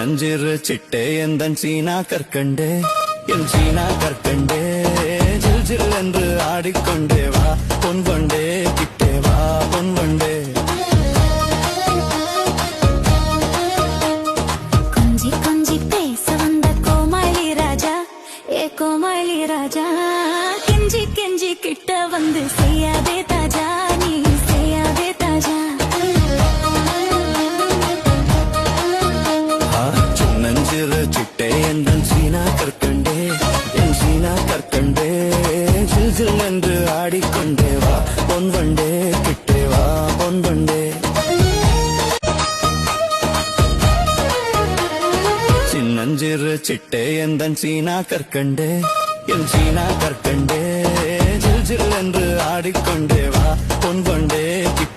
சின்னஞ்சிறு சிட்டே எந்தன் சீனா கற்கண்டே என் சீனா கற்கண்டே ஜில் ஜில் என்று ஆடிக்கொண்டே வா பொன் வண்டே கிட்டே வா பொன் வண்டே. கொஞ்சி கொஞ்சி பேச வந்த கோமாளி ராஜா ஏ கோமாளி ராஜா கெஞ்சி கெஞ்சி கிட்ட வந்து செய்யாதே தாஜா நீ செய்யாதே தாஜா. சின்னஞ்சிறு சிட்டே எந்தன் சீனா கற்கண்டே என் சீனா கற்கண்டே ஜில் ஜில் என்று ஆடிக்கொண்டே வா பொன் வண்டே கிட்டே வா பொன் வண்டே. சின்னஞ்சிறு சிட்டே எந்தன் சீனா கற்கண்டே என் சீனா கற்கண்டே ஜில் ஜில் என்று ஆடிக்கொண்டே வா பொன் வண்டே கிட்டே